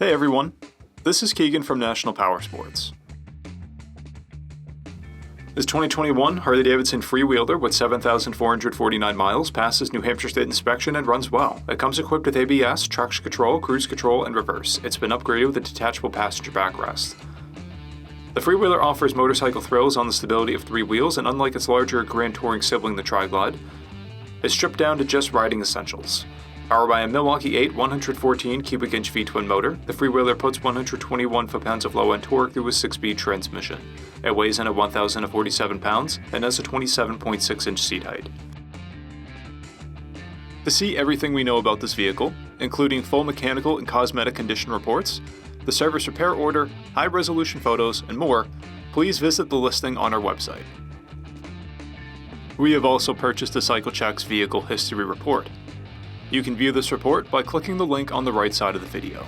Hey everyone, this is Keegan from National Powersports. This 2021 Harley-Davidson Freewheeler with 7,449 miles passes New Hampshire State inspection and runs well. It comes equipped with ABS, traction control, cruise control, and reverse. It's been upgraded with a detachable passenger backrest. The Freewheeler offers motorcycle thrills on the stability of 3 wheels, and unlike its larger Grand Touring sibling, the Tri-Glide, is stripped down to just riding essentials. Powered by a Milwaukee 8 114 cubic inch V-twin motor, the Freewheeler puts 121 foot-pounds of low-end torque through a 6-speed transmission. It weighs in at 1,047 pounds and has a 27.6 inch seat height. To see everything we know about this vehicle, including full mechanical and cosmetic condition reports, the service repair order, high-resolution photos, and more, please visit the listing on our website. We have also purchased a CycleCheck's Vehicle History Report. You can view this report by clicking the link on the right side of the video.